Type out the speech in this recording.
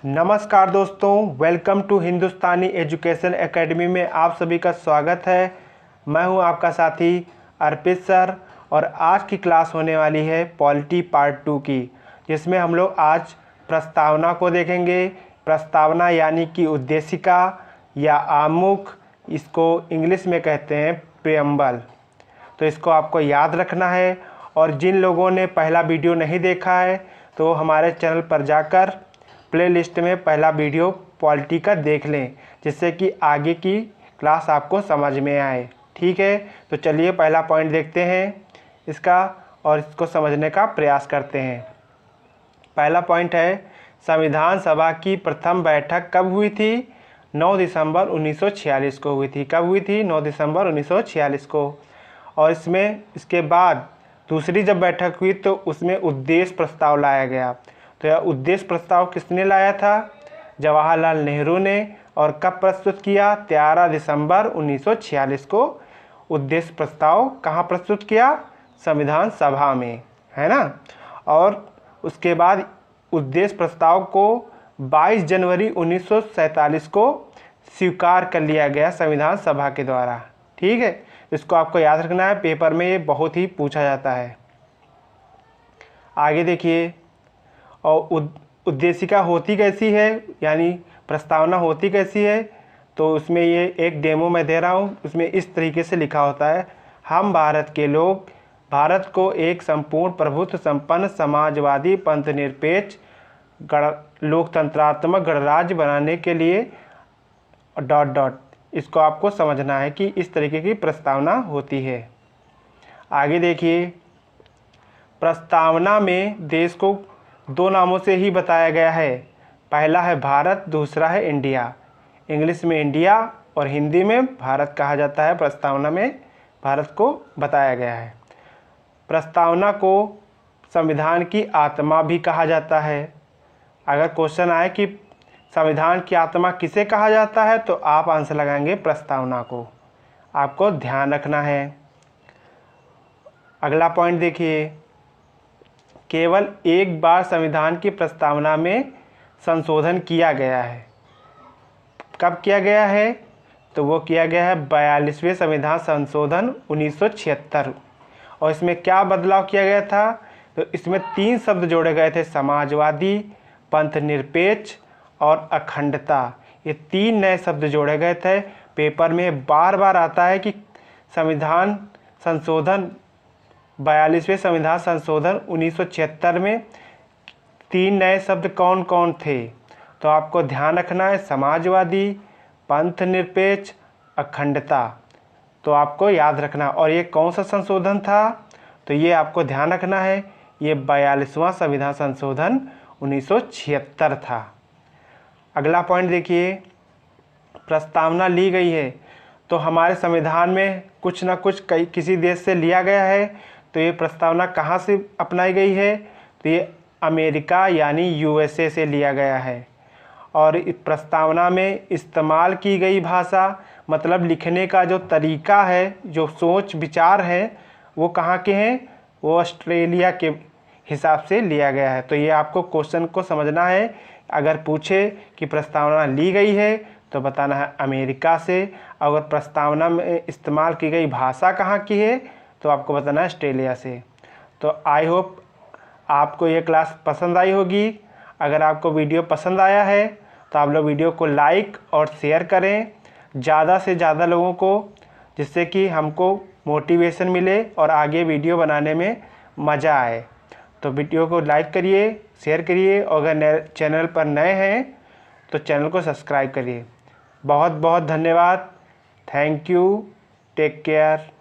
नमस्कार दोस्तों, welcome to Hindustani education academy में आप सभी का स्वागत है। मैं हूं आपका साथी अर्पित सर और आज की क्लास होने वाली है पॉलिटी पार्ट 2 की, जिसमें हम लोग आज प्रस्तावना को देखेंगे। प्रस्तावना यानी कि उद्देशिका या आमुख, इसको इंग्लिश में कहते हैं प्रीएम्बल। तो इसको आपको याद रखना है और जिन लोगों ने पहला वीडियो नहीं देखा है तो हमारे चैनल पर जाकर प्लेलिस्ट में पहला वीडियो पॉलिटी का देख लें, जिससे कि आगे की क्लास आपको समझ में आए। ठीक है, तो चलिए पहला पॉइंट देखते हैं इसका और इसको समझने का प्रयास करते हैं। पहला पॉइंट है, संविधान सभा की प्रथम बैठक कब हुई थी? 9 दिसंबर 1946 को हुई थी। कब हुई थी? 9 दिसंबर 1946 को। और इसके बाद दूसरी जब बैठक हुई तो उसमें उद्देश्य प्रस्ताव लाया गया। तो यह उद्देश्य प्रस्ताव किसने लाया था? जवाहरलाल नेहरू ने। और कब प्रस्तुत किया? 13 दिसंबर 1946 को उद्देश्य प्रस्ताव कहाँ प्रस्तुत किया? संविधान सभा में, है ना। और उसके बाद उद्देश्य प्रस्ताव को 22 जनवरी 1947 को स्वीकार कर लिया गया संविधान सभा के द्वारा। ठीक है, इसको आपको याद रखना है, पेपर में ये बहुत ही पूछा जाता है। आगे देखिए, और उद्देशिका होती कैसी है, यानी प्रस्तावना होती कैसी है? तो उसमें ये एक डेमो मैं दे रहा हूँ। उसमें इस तरीके से लिखा होता है, हम भारत के लोग भारत को एक संपूर्ण प्रभुत्व संपन्न समाजवादी पंथनिरपेक्ष लोकतंत्रात्मक गणराज्य बनाने के लिए ... इसको आपको समझना है कि इस तरीके की प्रस्तावना होती है। आगे देखिए, प्रस्तावना में देश को 2 नामों से ही बताया गया है। पहला है भारत, दूसरा है इंडिया। इंग्लिश में इंडिया और हिंदी में भारत कहा जाता है। प्रस्तावना में भारत को बताया गया है। प्रस्तावना को संविधान की आत्मा भी कहा जाता है। अगर क्वेश्चन आए कि संविधान की आत्मा किसे कहा जाता है, तो आप आंसर लगाएंगे प्रस्तावना को। आपको ध्यान रखना है। अगला पॉइंट देखिए, केवल एक बार संविधान की प्रस्तावना में संशोधन किया गया है। कब किया गया है? तो वो किया गया है 42वें संविधान संशोधन 1976। और इसमें क्या बदलाव किया गया था? तो इसमें 3 शब्द जोड़े गए थे, समाजवादी, पंथनिरपेक्ष और अखंडता। ये 3 नए शब्द जोड़े गए थे। पेपर में बार बार आता है कि संविधान संशोधन 42वें संविधान संशोधन 1976 में 3 नए शब्द कौन कौन थे? तो आपको ध्यान रखना है, समाजवादी, पंथनिरपेक्ष, अखंडता। तो आपको याद रखना। और ये कौन सा संशोधन था? तो ये आपको ध्यान रखना है, ये 42वां संविधान संशोधन 1976 था। अगला पॉइंट देखिए, प्रस्तावना ली गई है तो हमारे संविधान में कुछ ना कुछ किसी देश से लिया गया है। तो ये प्रस्तावना कहाँ से अपनाई गई है? तो ये अमेरिका यानी यूएसए से लिया गया है। और इस प्रस्तावना में इस्तेमाल की गई भाषा, मतलब लिखने का जो तरीका है, जो सोच विचार है, वो कहाँ के हैं? वो ऑस्ट्रेलिया के हिसाब से लिया गया है। तो ये आपको क्वेश्चन को समझना है। अगर पूछे कि प्रस्तावना ली गई है तो बताना है अमेरिका से। अगर प्रस्तावना में इस्तेमाल की गई भाषा कहाँ की है तो आपको बताना है ऑस्ट्रेलिया से। तो आई होप आपको ये क्लास पसंद आई होगी। अगर आपको वीडियो पसंद आया है तो आप लोग वीडियो को लाइक और शेयर करें ज़्यादा से ज़्यादा लोगों को, जिससे कि हमको मोटिवेशन मिले और आगे वीडियो बनाने में मज़ा आए। तो वीडियो को लाइक करिए, शेयर करिए और अगर चैनल पर नए हैं तो चैनल को सब्सक्राइब करिए। बहुत बहुत धन्यवाद। Thank you. Take care.